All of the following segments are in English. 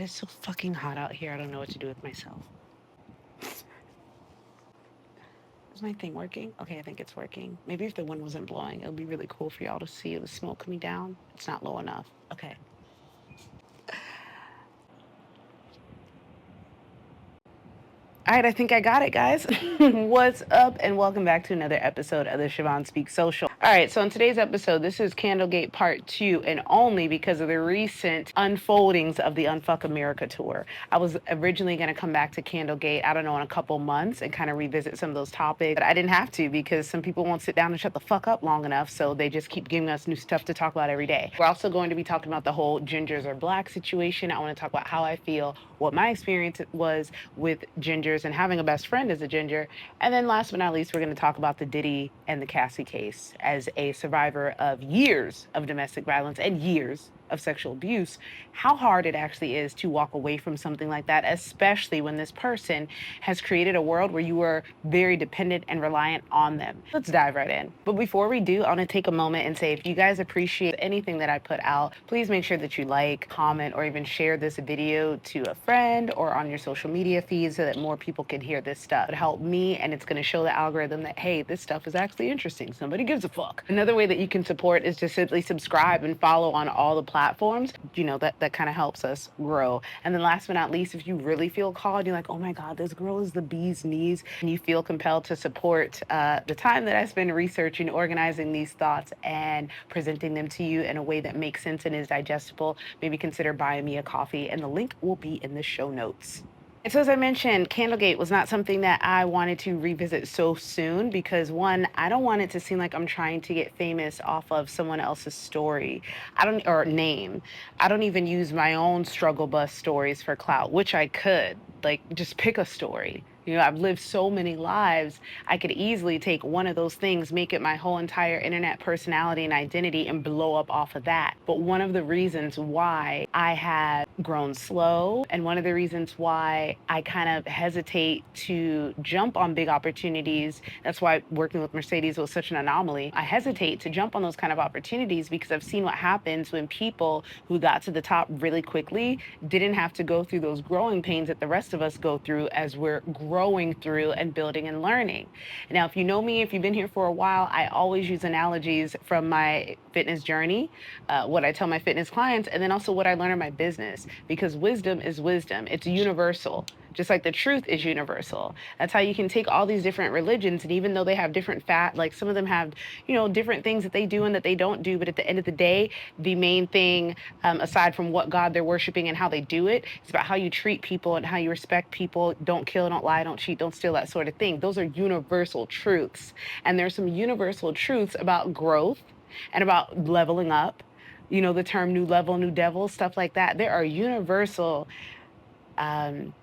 It is so fucking hot out here. I don't know what to do with myself. Is my thing working? Okay, I think it's working. Maybe if the wind wasn't blowing, it would be really cool for y'all to see the smoke coming down. It's not low enough. Okay. All right, I think I got it, guys. What's up, and welcome back to another episode of the Siobhan Speaks Social. All right, so in today's episode, this is Candlegate Part 2, and only because of the recent unfoldings of the UnFck America Tour. I was originally going to come back to Candlegate, I don't know, in a couple months and kind of revisit some of those topics, but I didn't have to because some people won't sit down and shut the fuck up long enough, so they just keep giving us new stuff to talk about every day. We're also going to be talking about the whole gingers or black situation. I want to talk about how I feel, what my experience was with gingers and having a best friend as a ginger. And then last but not least, we're going to talk about the Diddy and the Cassie case as a survivor of years of domestic violence and years of sexual abuse, how hard it actually is to walk away from something like that, especially when this person has created a world where you are very dependent and reliant on them. Let's dive right in. But before we do, I want to take a moment and say, if you guys appreciate anything that I put out, please make sure that you like, comment, or even share this video to a friend or on your social media feed so that more people can hear this stuff. It helped me, and it's going to show the algorithm that, hey, this stuff is actually interesting. Somebody gives a fuck. Another way that you can support is to simply subscribe and follow on all the platforms. You know, that kind of helps us grow. And then last but not least, if you really feel called, you're like, oh my God, this girl is the bee's knees, and you feel compelled to support the time that I spend researching, organizing these thoughts, and presenting them to you in a way that makes sense and is digestible, maybe consider buying me a coffee, and the link will be in the show notes. And so, as I mentioned, Candlegate was not something that I wanted to revisit so soon because, one, I don't want it to seem like I'm trying to get famous off of someone else's story. I don't, or name. I don't even use my own struggle bus stories for clout, which I could. Like, just pick a story. You know, I've lived so many lives. I could easily take one of those things, make it my whole entire internet personality and identity, and blow up off of that. But one of the reasons why I have grown slow, and one of the reasons why I kind of hesitate to jump on big opportunities, that's why working with Mercedes was such an anomaly. I hesitate to jump on those kind of opportunities because I've seen what happens when people who got to the top really quickly didn't have to go through those growing pains that the rest of us go through as we're growing through and building and learning. Now, if you know me, if you've been here for a while, I always use analogies from my fitness journey, what I tell my fitness clients, and then also what I learn in my business, because wisdom is wisdom. It's universal. Just like the truth is universal. That's how you can take all these different religions, and even though they have different like some of them have, you know, different things that they do and that they don't do, but at the end of the day, the main thing, aside from what God they're worshiping and how they do it, is about how you treat people and how you respect people. Don't kill, don't lie, don't cheat, don't steal, that sort of thing. Those are universal truths. And there's some universal truths about growth and about leveling up. You know, the term new level, new devil, stuff like that. There are universal um,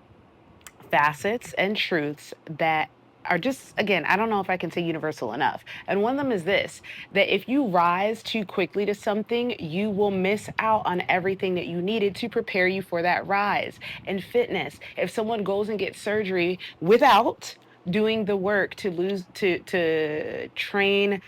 facets and truths that are just, again, I don't know if I can say universal enough. And one of them is this, that if you rise too quickly to something, you will miss out on everything that you needed to prepare you for that rise. In fitness, if someone goes and gets surgery without doing the work to train,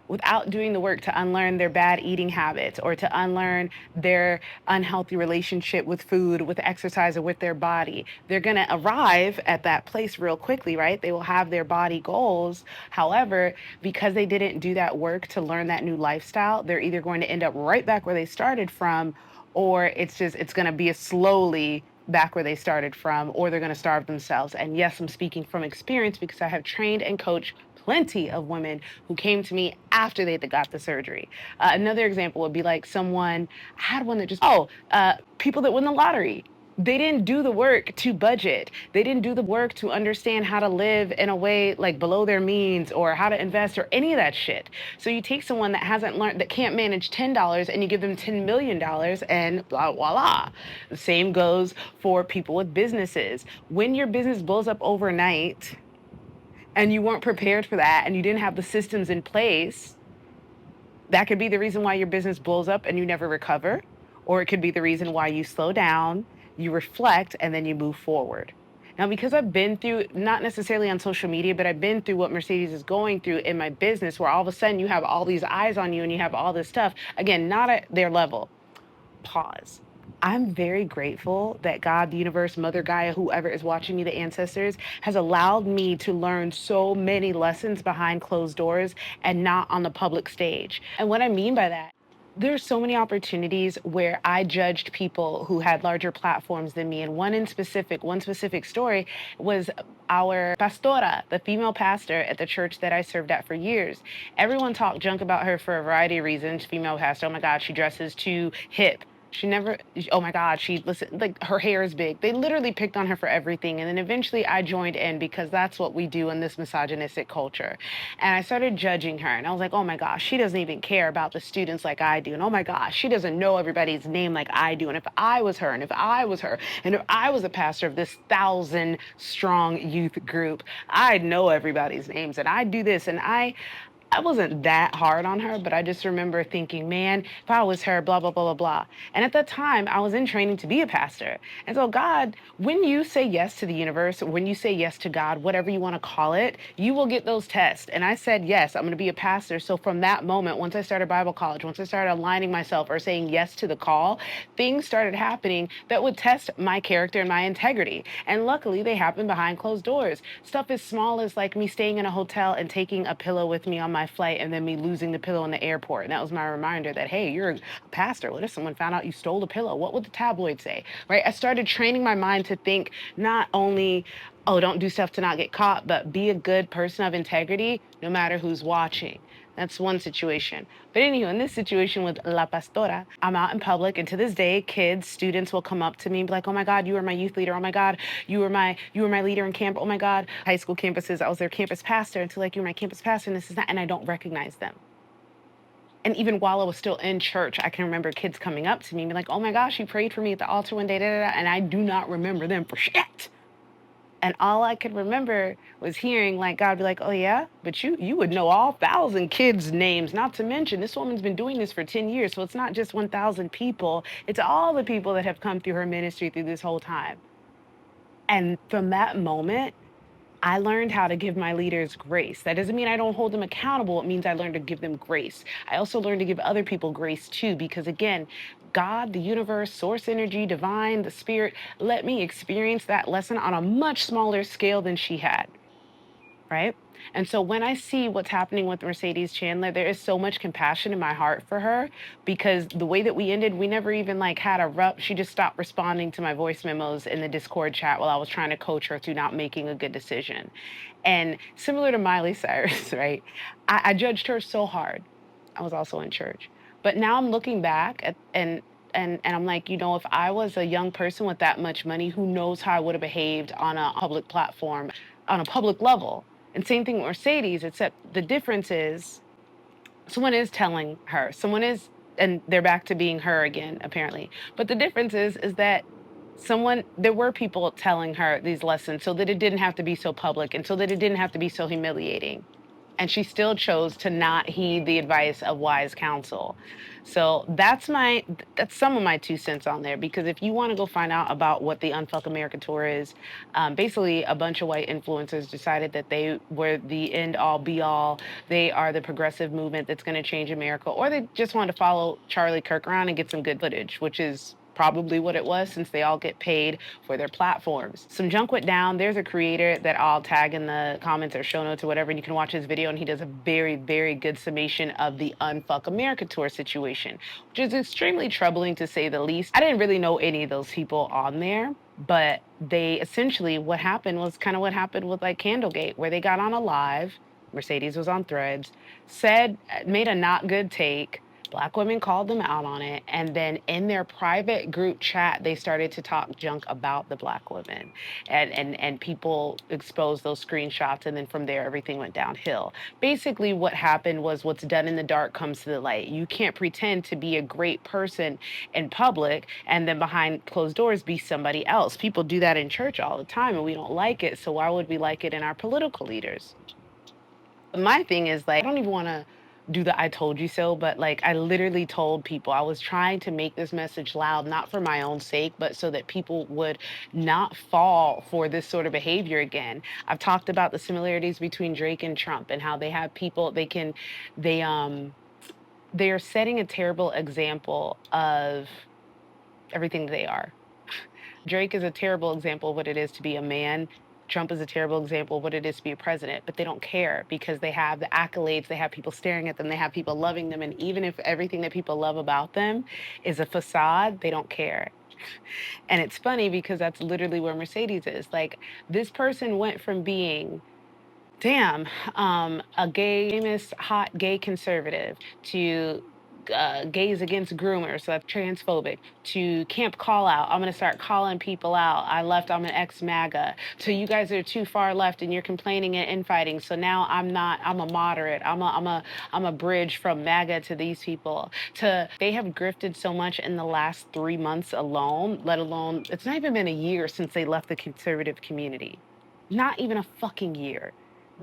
without doing the work to unlearn their bad eating habits or to unlearn their unhealthy relationship with food, with exercise, or with their body. They're going to arrive at that place real quickly, right? They will have their body goals. However, because they didn't do that work to learn that new lifestyle, they're either going to end up right back where they started from, or it's going to be a slowly back where they started from, or they're going to starve themselves. And yes, I'm speaking from experience because I have trained and coached plenty of women who came to me after they got the surgery. Another example would be like someone, I had one that just, people that win the lottery. They didn't do the work to budget. They didn't do the work to understand how to live in a way like below their means or how to invest or any of that shit. So you take someone that hasn't learned, that can't manage $10 and you give them $10 million and blah, voila. The same goes for people with businesses. When your business blows up overnight, and you weren't prepared for that and you didn't have the systems in place, that could be the reason why your business blows up and you never recover. Or it could be the reason why you slow down, you reflect, and then you move forward. Now, because I've been through, not necessarily on social media, but I've been through what Mercedes is going through in my business, where all of a sudden you have all these eyes on you and you have all this stuff, again, not at their level. Pause. I'm very grateful that God, the universe, Mother Gaia, whoever is watching me, the ancestors, has allowed me to learn so many lessons behind closed doors and not on the public stage. And what I mean by that, there's so many opportunities where I judged people who had larger platforms than me. And one specific story was our pastora, the female pastor at the church that I served at for years. Everyone talked junk about her for a variety of reasons. Female pastor, oh my God, she dresses too hip. She never, oh my God, she listen, like her hair is big. They literally picked on her for everything. And then eventually I joined in because that's what we do in this misogynistic culture. And I started judging her. And I was like, oh my gosh, she doesn't even care about the students like I do. And oh my gosh, she doesn't know everybody's name like I do. And if I was her, and if I was her, and if I was a pastor of this 1,000 strong youth group, I'd know everybody's names. And I'd do this. And I wasn't that hard on her, but I just remember thinking, man, if I was her, blah, blah, blah, blah, blah. And at that time, I was in training to be a pastor. And so, God, when you say yes to the universe, when you say yes to God, whatever you want to call it, you will get those tests. And I said, yes, I'm going to be a pastor. So from that moment, once I started Bible college, once I started aligning myself or saying yes to the call, things started happening that would test my character and my integrity. And luckily, they happened behind closed doors. Stuff as small as like me staying in a hotel and taking a pillow with me on my flight and then me losing the pillow in the airport. And that was my reminder that, hey, you're a pastor. What if someone found out you stole the pillow? What would the tabloid say? Right? I started training my mind to think not only, oh, don't do stuff to not get caught, but be a good person of integrity no matter who's watching. That's one situation. But anywho, in this situation with La Pastora, I'm out in public, and to this day, kids, students will come up to me and be like, "Oh my God, you were my youth leader. Oh my God, you were my leader in camp. Oh my God, high school campuses, I was their campus pastor." And so like, "You were my campus pastor," and this is that, and I don't recognize them. And even while I was still in church, I can remember kids coming up to me and be like, "Oh my gosh, you prayed for me at the altar one day, da, da, da," and I do not remember them for shit. And all I could remember was hearing like God be like, "Oh yeah, but you would know all 1,000 kids' names. Not to mention, this woman's been doing this for 10 years, so it's not just 1,000 people. It's all the people that have come through her ministry through this whole time." And from that moment, I learned how to give my leaders grace. That doesn't mean I don't hold them accountable. It means I learned to give them grace. I also learned to give other people grace too, because again, God, the universe, source energy, divine, the spirit, let me experience that lesson on a much smaller scale than she had. Right. And so when I see what's happening with Mercedes Chandler, there is so much compassion in my heart for her because the way that we ended, we never even like had a rub. She just stopped responding to my voice memos in the Discord chat while I was trying to coach her through not making a good decision. And similar to Miley Cyrus, right? I judged her so hard. I was also in church. But now I'm looking back at and I'm like, if I was a young person with that much money, who knows how I would have behaved on a public platform, on a public level. And same thing with Mercedes, except the difference is someone is telling her, someone is, and they're back to being her again, apparently. But the difference is that there were people telling her these lessons so that it didn't have to be so public and so that it didn't have to be so humiliating. And she still chose to not heed the advice of wise counsel. So that's some of my 2 cents on there. Because if you want to go find out about what the Unfuck America Tour is, basically a bunch of white influencers decided that they were the end all be all. They are the progressive movement that's going to change America, or they just wanted to follow Charlie Kirk around and get some good footage, which is probably what it was since they all get paid for their platforms. Some junk went down. There's a creator that I'll tag in the comments or show notes or whatever, and you can watch his video, and he does a very, very good summation of the Unfuck America Tour situation, which is extremely troubling to say the least. I didn't really know any of those people on there, but they essentially, what happened was kind of what happened with like Candlegate, where they got on a live, Mercedes was on Threads, made a not good take. Black women called them out on it. And then in their private group chat, they started to talk junk about the Black women. And people exposed those screenshots. And then from there, everything went downhill. Basically, what happened was what's done in the dark comes to the light. You can't pretend to be a great person in public and then behind closed doors be somebody else. People do that in church all the time, and we don't like it. So why would we like it in our political leaders? My thing is like, I don't even want to do the I told you so, but like I literally told people I was trying to make this message loud, not for my own sake, but so that people would not fall for this sort of behavior again. I've talked about the similarities between Drake and Trump and how they have people they are setting a terrible example of everything they are. Drake is a terrible example of what it is to be a man. Trump is a terrible example of what it is to be a president, but they don't care because they have the accolades, they have people staring at them, they have people loving them. And even if everything that people love about them is a facade, they don't care. And it's funny because that's literally where Mercedes is. Like, this person went from being damn, a gay, famous, hot gay conservative to gays against groomers, so that's transphobic, to camp call out. I'm going to start calling people out. I left, I'm an ex MAGA. So you guys are too far left and you're complaining and infighting. So now I'm not, I'm a moderate. I'm a bridge from MAGA to these people. To they have grifted so much in the last 3 months alone, let alone, it's not even been a year since they left the conservative community. Not even a fucking year.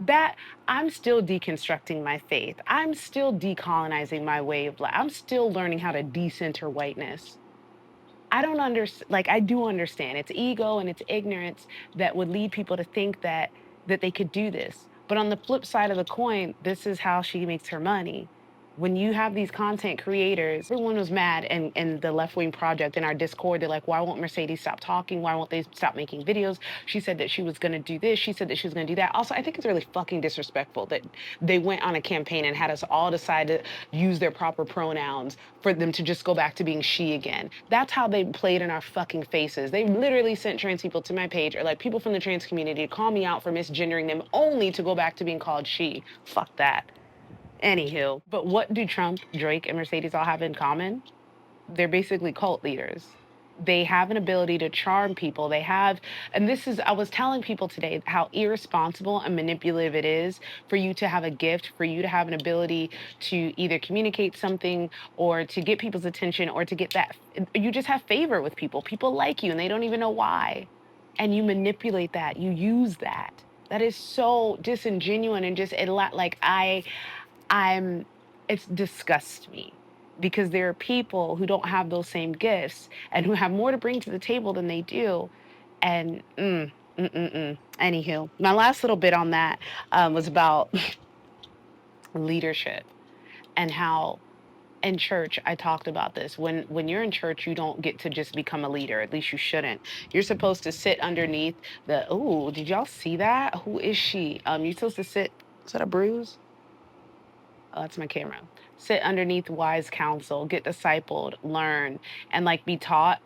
That I'm still deconstructing my faith. I'm still decolonizing my way of life. I'm still learning how to decenter whiteness. I don't understand. Like, I do understand it's ego and it's ignorance that would lead people to think that they could do this. But on the flip side of the coin, this is how she makes her money. When you have these content creators, everyone was mad and the left wing project in our Discord. They're like, why won't Mercedes stop talking? Why won't they stop making videos? She said that she was going to do this. She said that she was going to do that. Also, I think it's really fucking disrespectful that they went on a campaign and had us all decide to use their proper pronouns for them to just go back to being she again. That's how they played in our fucking faces. They literally sent trans people to my page, or like people from the trans community, to call me out for misgendering them only to go back to being called she. Fuck that. Anywho, but what do Trump, Drake, and Mercedes all have in common? They're basically cult leaders. They have an ability to charm people. They have, and this is, I was telling people today how irresponsible and manipulative it is for you to have a gift, for you to have an ability to either communicate something or to get people's attention or to get that, you just have favor with people. People like you and they don't even know why. And you manipulate that, you use that. That is so disingenuous and just, like, I'm it disgusts me because there are people who don't have those same gifts and who have more to bring to the table than they do. And anywho, my last little bit on that was about leadership and how in church I talked about this. When you're in church, you don't get to just become a leader. At least you shouldn't. You're supposed to sit underneath the. Oh, did y'all see that? Who is she? You're supposed to sit. Is that a bruise? Oh, that's my camera. Sit underneath wise counsel, get discipled, learn, and like be taught,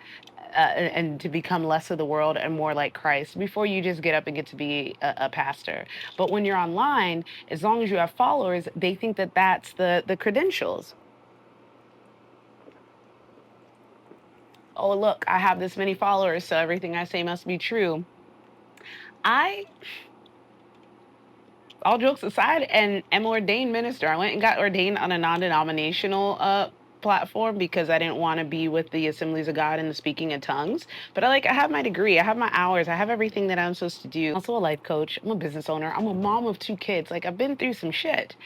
and to become less of the world and more like Christ before you just get up and get to be a pastor. But when you're online, as long as you have followers, they think that that's the credentials. Oh, look, I have this many followers, so everything I say must be true. I, all jokes aside, and am ordained minister. I went and got ordained on a non-denominational platform because I didn't want to be with the Assemblies of God and the speaking in tongues. But I have my degree, I have my hours, I have everything that I'm supposed to do. I'm also a life coach. I'm a business owner. I'm a mom of 2 kids. Like, I've been through some shit.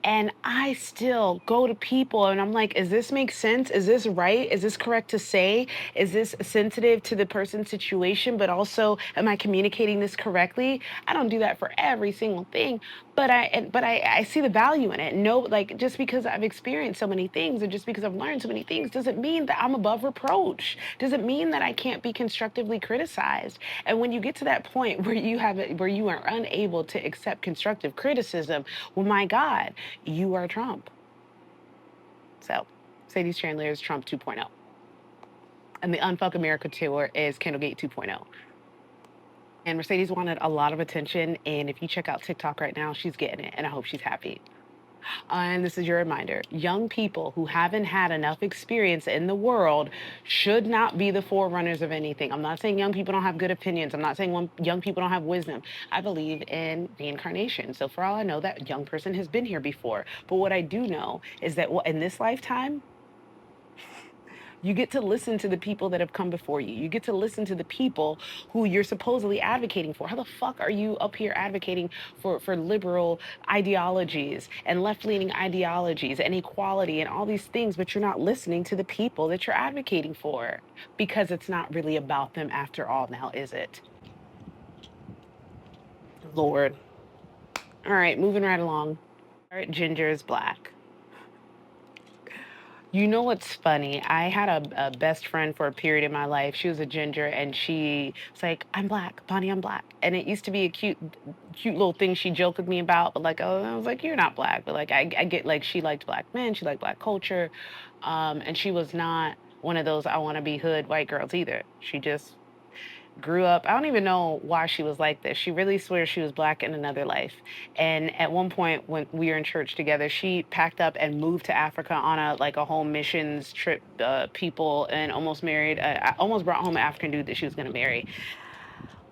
And I still go to people and I'm like, is this make sense? Is this right? Is this correct to say? Is this sensitive to the person's situation? But also, am I communicating this correctly? I don't do that for every single thing, but I see the value in it. No, like, just because I've experienced so many things and just because I've learned so many things doesn't mean that I'm above reproach. Doesn't mean that I can't be constructively criticized. And when you get to that point where where you are unable to accept constructive criticism, well, my God, you are Trump. So, Sadie Chandler is Trump 2.0. And the Unfuck America Tour is Candlegate 2.0. And Mercedes wanted a lot of attention. And if you check out TikTok right now, she's getting it. And I hope she's happy. And this is your reminder. Young people who haven't had enough experience in the world should not be the forerunners of anything. I'm not saying young people don't have good opinions. I'm not saying young people don't have wisdom. I believe in reincarnation. So for all I know, that young person has been here before. But what I do know is that in this lifetime, you get to listen to the people that have come before you. You get to listen to the people who you're supposedly advocating for. How the fuck are you up here advocating for liberal ideologies and left-leaning ideologies and equality and all these things, but you're not listening to the people that you're advocating for? Because it's not really about them after all now, is it? Lord. All right, moving right along. All right, ginger is black. You know what's funny? I had a best friend for a period in my life. She was a ginger, and she was like, "I'm black, Bonnie, I'm black." And it used to be a cute little thing she joked with me about. But like, oh, I was like, "You're not black." But like, I get like she liked black men, she liked black culture, and she was not one of those I want to be hood white girls either. She just grew up. I don't even know why she was like this. She really swears she was black in another life. And at one point when we were in church together, she packed up and moved to Africa on a like a home missions trip, people, and almost married. I almost brought home an African dude that she was going to marry.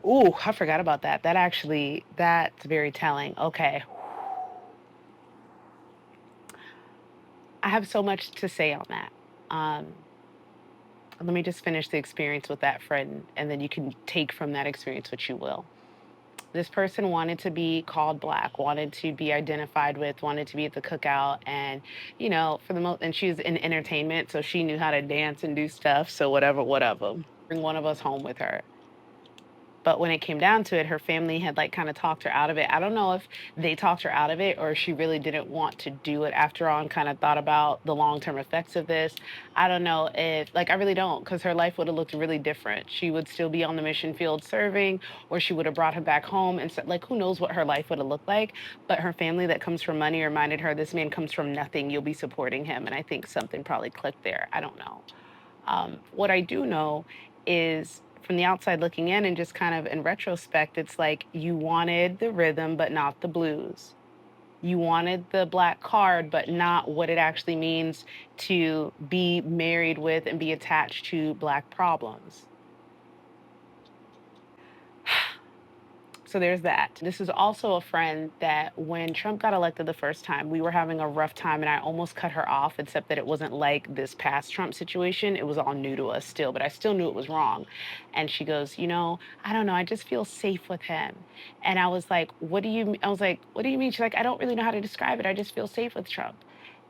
Ooh, I forgot about that. That's very telling. Okay. I have so much to say on that. Um, Let me just finish the experience with that friend, and then you can take from that experience what you will. This person wanted to be called black, wanted to be identified with, wanted to be at the cookout, and for the most, and she was in entertainment, so she knew how to dance and do stuff. So whatever, whatever. Bring one of us home with her. But when it came down to it, her family had like kind of talked her out of it. I don't know if they talked her out of it or she really didn't want to do it after all and kind of thought about the long-term effects of this. I don't know if, like, I really don't, because her life would have looked really different. She would still be on the mission field serving, or she would have brought her back home and said, like, who knows what her life would have looked like. But her family that comes from money reminded her, this man comes from nothing. You'll be supporting him. And I think something probably clicked there. I don't know. What I do know is from the outside looking in and just kind of in retrospect, it's like you wanted the rhythm, but not the blues. You wanted the black card, but not what it actually means to be married with and be attached to black problems. So there's that. This is also a friend that when Trump got elected the first time, we were having a rough time and I almost cut her off, except that it wasn't like this past Trump situation. It was all new to us still, but I still knew it was wrong. And she goes, I don't know, I just feel safe with him. And I was like, what do you mean? I was like, what do you mean? She's like, I don't really know how to describe it. I just feel safe with Trump.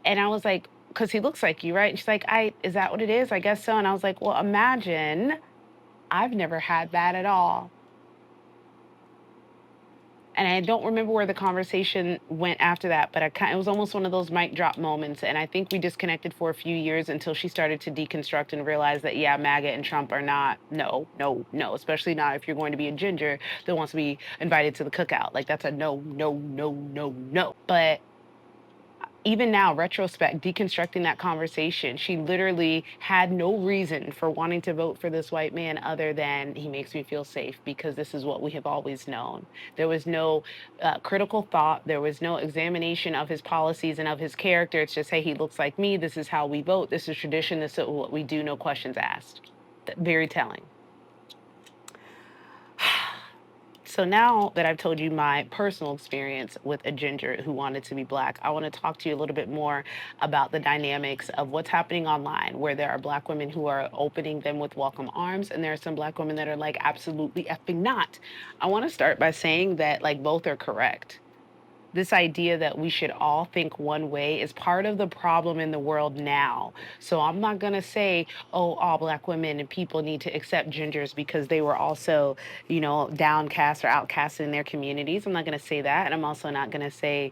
And I was like, because he looks like you, right? And she's like, is that what it is? I guess so. And I was like, well, imagine I've never had that at all. And I don't remember where the conversation went after that, but it was almost one of those mic drop moments. And I think we disconnected for a few years until she started to deconstruct and realize that, yeah, MAGA and Trump are not, no, no, no, especially not if you're going to be a ginger that wants to be invited to the cookout. Like, that's a no, no, no, no, no. But even now, retrospect, deconstructing that conversation, she literally had no reason for wanting to vote for this white man other than he makes me feel safe because this is what we have always known. There was no critical thought. There was no examination of his policies and of his character. It's just, hey, he looks like me. This is how we vote. This is tradition. This is what we do. No questions asked. Very telling. So now that I've told you my personal experience with a ginger who wanted to be black, I want to talk to you a little bit more about the dynamics of what's happening online, where there are black women who are opening them with welcome arms, and there are some black women that are like, absolutely effing not. I want to start by saying that like both are correct. This idea that we should all think one way is part of the problem in the world now. So I'm not going to say, oh, all black women and people need to accept gingers because they were also, downcast or outcast in their communities. I'm not going to say that. And I'm also not going to say,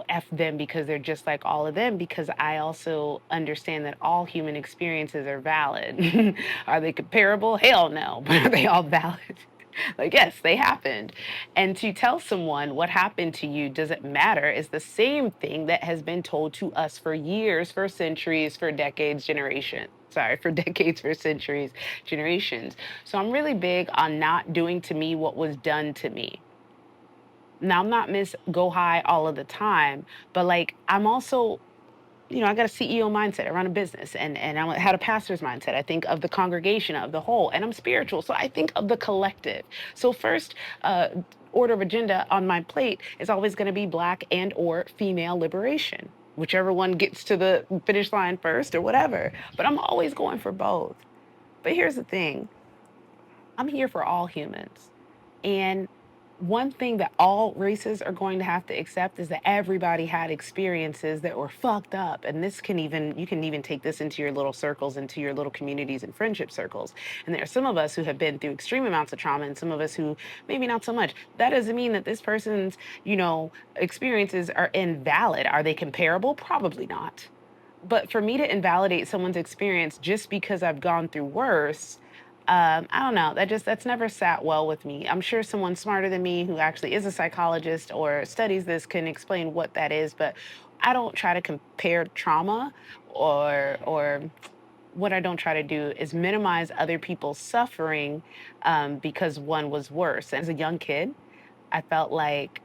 F them because they're just like all of them, because I also understand that all human experiences are valid. Are they comparable? Hell no. But are they all valid? Like, yes, they happened. And to tell someone what happened to you doesn't matter is the same thing that has been told to us for years, for centuries, for decades, generations. Sorry, for decades, for centuries, generations. So I'm really big on not doing to me what was done to me. Now, I'm not Miss Go High all of the time, but like, I'm also I got a CEO mindset. I run a business, and I had a pastor's mindset. I think of the congregation, of the whole, and I'm spiritual, so I think of the collective. So first, order of agenda on my plate is always going to be black and or female liberation, whichever one gets to the finish line first or whatever. But I'm always going for both. But here's the thing: I'm here for all humans. And one thing that all races are going to have to accept is that everybody had experiences that were fucked up. And you can even take this into your little circles, into your little communities and friendship circles. And there are some of us who have been through extreme amounts of trauma and some of us who maybe not so much. That doesn't mean that this person's, experiences are invalid. Are they comparable? Probably not. But for me to invalidate someone's experience just because I've gone through worse, I don't know. That's never sat well with me. I'm sure someone smarter than me who actually is a psychologist or studies this can explain what that is, but I don't try to compare trauma or what I don't try to do is minimize other people's suffering because one was worse. As a young kid, I felt like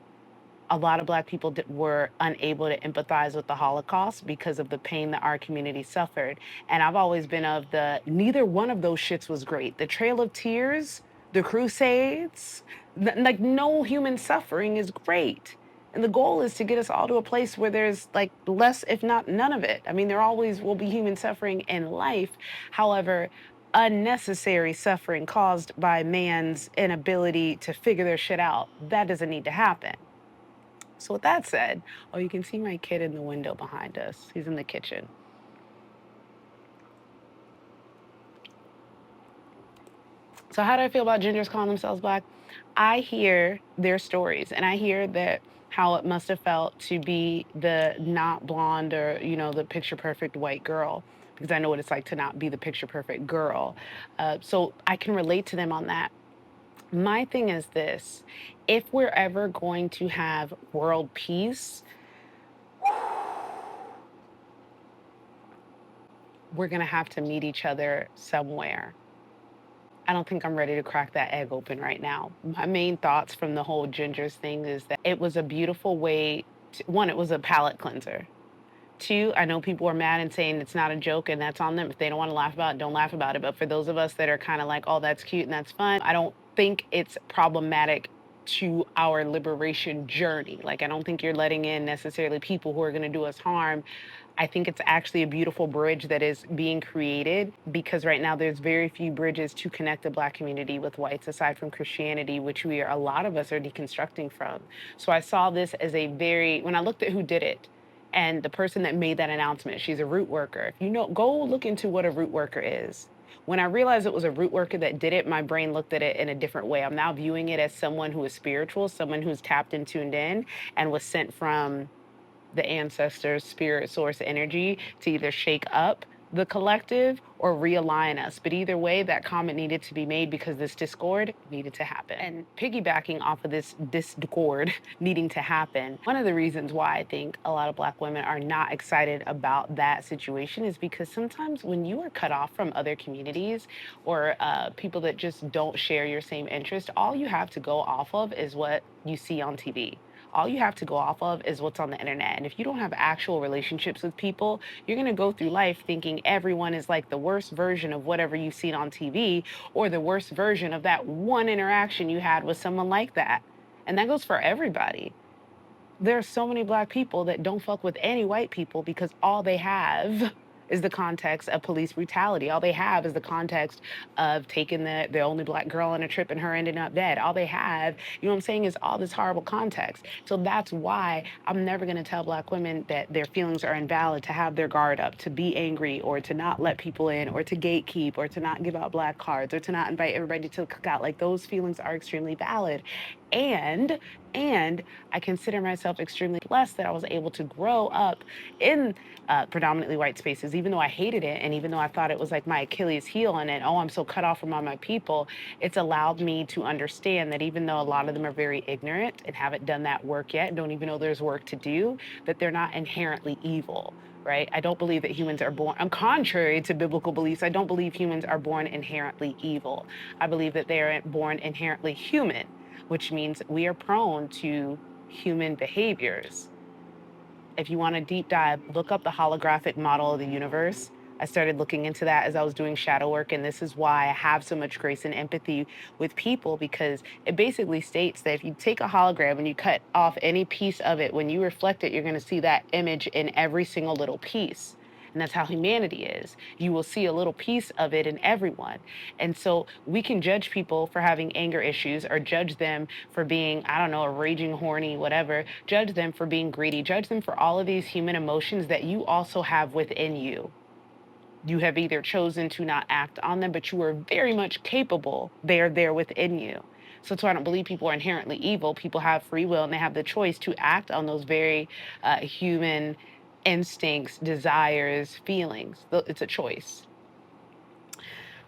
a lot of Black people were unable to empathize with the Holocaust because of the pain that our community suffered. And I've always been of the neither one of those shits was great. The Trail of Tears, the Crusades, like no human suffering is great. And the goal is to get us all to a place where there's like less, if not none of it. I mean, there always will be human suffering in life. However, unnecessary suffering caused by man's inability to figure their shit out, that doesn't need to happen. So with that said, oh, you can see my kid in the window behind us. He's in the kitchen. So how do I feel about gingers calling themselves Black? I hear their stories and I hear that how it must have felt to be the not blonde or, the picture perfect white girl, because I know what it's like to not be the picture perfect girl. So I can relate to them on that. My thing is this: if we're ever going to have world peace, we're going to have to meet each other somewhere. I don't think I'm ready to crack that egg open right now. My main thoughts from the whole gingers thing is that it was a beautiful way one, it was a palate cleanser. Two, I know people are mad and saying it's not a joke and that's on them. If they don't want to laugh about it, don't laugh about it. But for those of us that are kind of like, oh, that's cute and that's fun, I don't think it's problematic to our liberation journey. Like, I don't think you're letting in necessarily people who are going to do us harm. I think it's actually a beautiful bridge that is being created because right now there's very few bridges to connect the Black community with whites aside from Christianity, which a lot of us are deconstructing from. So I saw this as when I looked at who did it, and the person that made that announcement, she's a root worker. If you know, go look into what a root worker is. When I realized it was a root worker that did it, my brain looked at it in a different way. I'm now viewing it as someone who is spiritual, someone who's tapped and tuned in and was sent from the ancestors' spirit source energy to either shake up the collective or realign us. But either way, that comment needed to be made because this discord needed to happen. And piggybacking off of this discord needing to happen, one of the reasons why I think a lot of Black women are not excited about that situation is because sometimes when you are cut off from other communities or people that just don't share your same interest, all you have to go off of is what you see on TV. All you have to go off of is what's on the internet. And if you don't have actual relationships with people, you're going to go through life thinking everyone is like the worst version of whatever you've seen on TV or the worst version of that one interaction you had with someone like that. And that goes for everybody. There are so many Black people that don't fuck with any white people because all they have is the context of police brutality. All they have is the context of taking the only Black girl on a trip and her ending up dead. All they have, you know what I'm saying, is all this horrible context. So that's why I'm never going to tell Black women that their feelings are invalid, to have their guard up, to be angry, or to not let people in, or to gatekeep, or to not give out Black cards, or to not invite everybody to the cookout. Like, those feelings are extremely valid. And and I consider myself extremely blessed that I was able to grow up in predominantly white spaces, even though I hated it. And even though I thought it was like my Achilles heel and oh, I'm so cut off from all my people, it's allowed me to understand that even though a lot of them are very ignorant and haven't done that work yet, don't even know there's work to do, that they're not inherently evil. Right? I don't believe that humans are born, I'm contrary to biblical beliefs, I don't believe humans are born inherently evil. I believe that they are born inherently human, which means we are prone to human behaviors. If you want a deep dive, look up the holographic model of the universe. I started looking into that as I was doing shadow work, and this is why I have so much grace and empathy with people, because it basically states that if you take a hologram and you cut off any piece of it, when you reflect it, you're going to see that image in every single little piece. And that's how humanity is. You will see a little piece of it in everyone. And so we can judge people for having anger issues or judge them for being, I don't know, a raging, horny, whatever. Judge them for being greedy. Judge them for all of these human emotions that you also have within you. You have either chosen to not act on them, but you are very much capable. They are there within you. So I don't believe people are inherently evil. People have free will and they have the choice to act on those very human instincts, desires, feelings. It's a choice.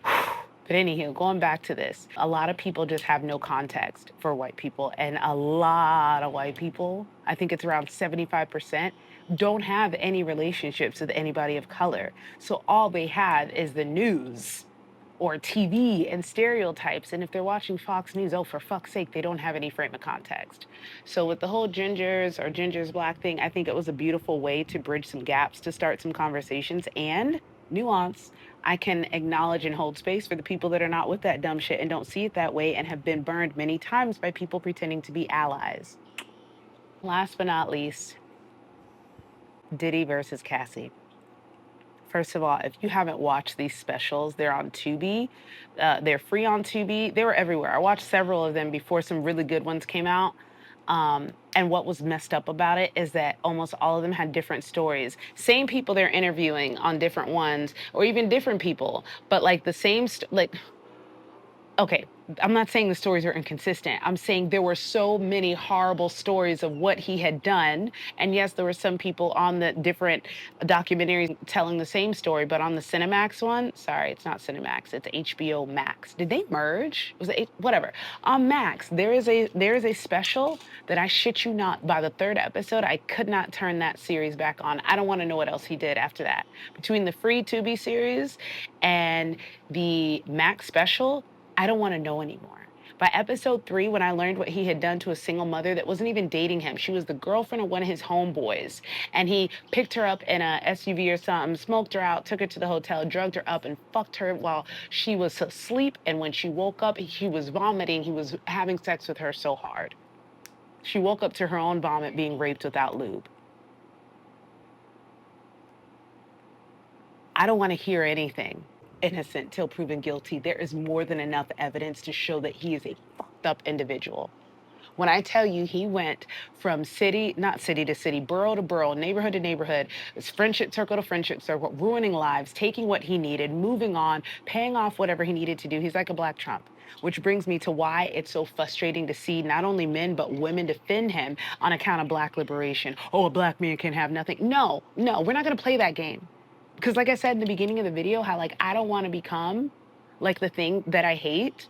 But anywho, going back to this, a lot of people just have no context for white people. And a lot of white people, I think it's around 75%, don't have any relationships with anybody of color. So all they have is the news or TV and stereotypes. And if they're watching Fox News, oh, for fuck's sake, they don't have any frame of context. So with the whole gingers or gingers black thing, I think it was a beautiful way to bridge some gaps, to start some conversations and nuance. I can acknowledge and hold space for the people that are not with that dumb shit and don't see it that way and have been burned many times by people pretending to be allies. Last but not least, Diddy versus Cassie. First of all, if you haven't watched these specials, they're on Tubi. They're free on Tubi. They were everywhere. I watched several of them before some really good ones came out. And what was messed up about it is that almost all of them had different stories. Same people they're interviewing on different ones, or even different people, but like the same, okay, I'm not saying the stories are inconsistent. I'm saying there were so many horrible stories of what he had done. And yes, there were some people on the different documentaries telling the same story, but on the Cinemax one, sorry, it's not Cinemax, it's HBO Max. Did they merge? Was it whatever? On Max, there is a special that I shit you not, by the third episode, I could not turn that series back on. I don't want to know what else he did after that. Between the free Tubi series and the Max special, I don't want to know anymore. By episode 3, when I learned what he had done to a single mother that wasn't even dating him, she was the girlfriend of one of his homeboys. And he picked her up in a SUV or something, smoked her out, took her to the hotel, drugged her up, and fucked her while she was asleep. And when she woke up, he was vomiting. He was having sex with her so hard. She woke up to her own vomit being raped without lube. I don't want to hear anything innocent till proven guilty. There is more than enough evidence to show that he is a fucked up individual. When I tell you he went from city, not city to city, borough to borough, neighborhood to neighborhood, friendship circle to friendship circle, ruining lives, taking what he needed, moving on, paying off whatever he needed to do. He's like a black Trump. Which brings me to why it's so frustrating to see not only men but women defend him on account of black liberation. Oh, a black man can have nothing. No, no, we're not gonna play that game. Because like I said in the beginning of the video, how like I don't want to become like the thing that I hate.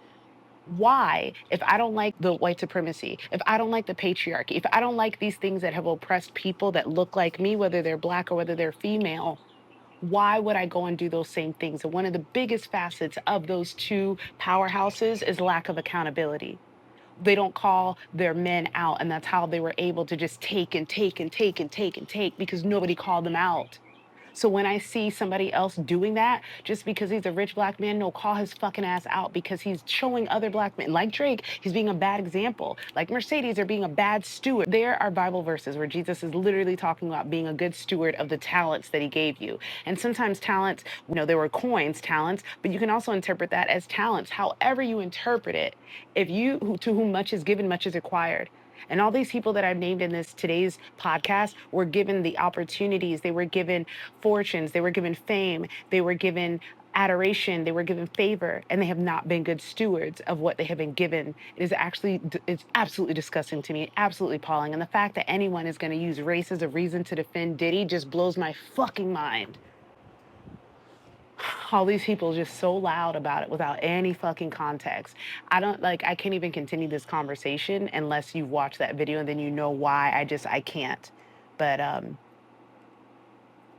Why, if I don't like the white supremacy, if I don't like the patriarchy, if I don't like these things that have oppressed people that look like me, whether they're black or whether they're female, why would I go and do those same things? And one of the biggest facets of those two powerhouses is lack of accountability. They don't call their men out, and that's how they were able to just take and take and take and take and take because nobody called them out. So when I see somebody else doing that, just because he's a rich black man, no, call his fucking ass out because he's showing other black men, like Drake, he's being a bad example. Like Mercedes are being a bad steward. There are Bible verses where Jesus is literally talking about being a good steward of the talents that he gave you. And sometimes talents, there were coins, talents, but you can also interpret that as talents. However you interpret it, if you, to whom much is given, much is required. And all these people that I've named in this today's podcast were given the opportunities, they were given fortunes, they were given fame, they were given adoration, they were given favor, and they have not been good stewards of what they have been given. It's absolutely disgusting to me, absolutely appalling. And the fact that anyone is going to use race as a reason to defend Diddy just blows my fucking mind. All these people just so loud about it without any fucking context. I can't even continue this conversation unless you watch that video and then you know why. I can't. But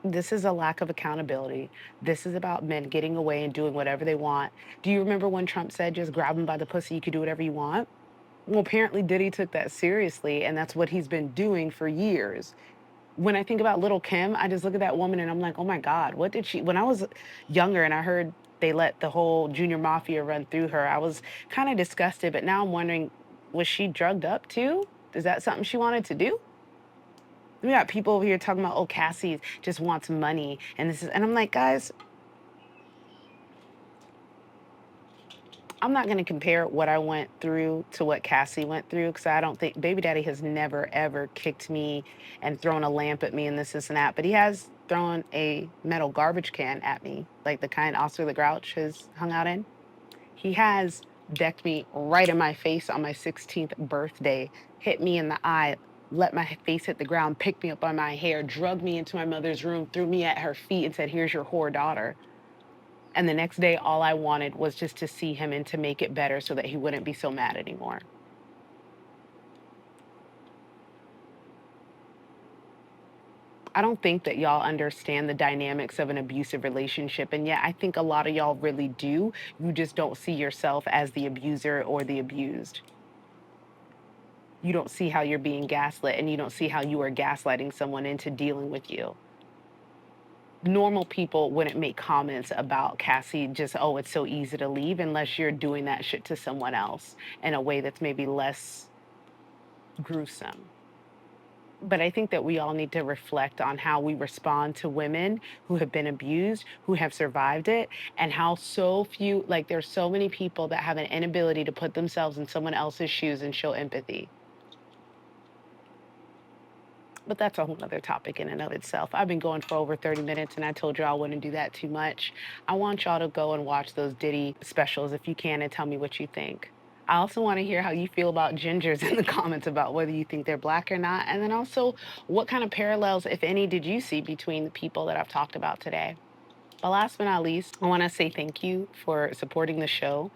this is a lack of accountability. This is about men getting away and doing whatever they want. Do you remember when Trump said just grab him by the pussy, you could do whatever you want? Well, apparently Diddy took that seriously, and that's what he's been doing for years. When I think about Little Kim, I just look at that woman and I'm like, oh my God, what did she, when I was younger and I heard they let the whole junior mafia run through her, I was kind of disgusted, but now I'm wondering, was she drugged up too? Is that something she wanted to do? We got people over here talking about, oh, Cassie just wants money. And I'm like, guys, I'm not going to compare what I went through to what Cassie went through because I don't think Baby Daddy has never, ever kicked me and thrown a lamp at me and this and that. But he has thrown a metal garbage can at me, like the kind Oscar the Grouch has hung out in. He has decked me right in my face on my 16th birthday, hit me in the eye let my face hit the ground, picked me up by my hair, drugged me into my mother's room, threw me at her feet and said, "Here's your whore daughter." And the next day, all I wanted was just to see him and to make it better so that he wouldn't be so mad anymore. I don't think that y'all understand the dynamics of an abusive relationship. And yet I think a lot of y'all really do. You just don't see yourself as the abuser or the abused. You don't see how you're being gaslit, and you don't see how you are gaslighting someone into dealing with you. Normal people wouldn't make comments about Cassie just, oh, it's so easy to leave, unless you're doing that shit to someone else in a way that's maybe less gruesome. But I think that we all need to reflect on how we respond to women who have been abused, who have survived it, and how so few, like, there's so many people that have an inability to put themselves in someone else's shoes and show empathy. But that's a whole nother topic in and of itself. I've been going for over 30 minutes, and I told you I wouldn't do that too much. I want y'all to go and watch those Diddy specials if you can, and tell me what you think. I also want to hear how you feel about gingers in the comments, about whether you think they're black or not. And then also, what kind of parallels, if any, did you see between the people that I've talked about today? But last but not least, I want to say thank you for supporting the show.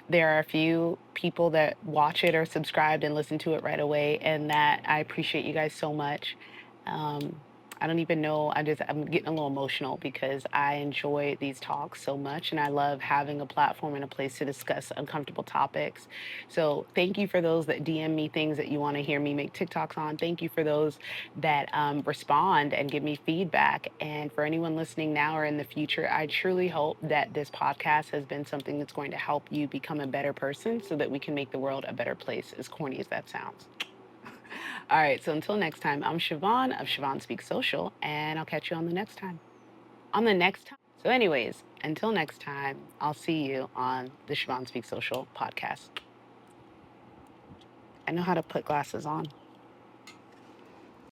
There are a few people that watch it or subscribed and listen to it right away, and that I appreciate you guys so much. Um, I don't even know. I'm getting a little emotional because I enjoy these talks so much, and I love having a platform and a place to discuss uncomfortable topics. So thank you for those that DM me things that you want to hear me make TikToks on. Thank you for those that respond and give me feedback. And for anyone listening now or in the future, I truly hope that this podcast has been something that's going to help you become a better person so that we can make the world a better place, as corny as that sounds. All right, so until next time, I'm Siobhan of Siobhan Speaks Social, and I'll catch you on the next time. On the next time. So, anyways, until next time, I'll see you on the Siobhan Speaks Social podcast. I know how to put glasses on.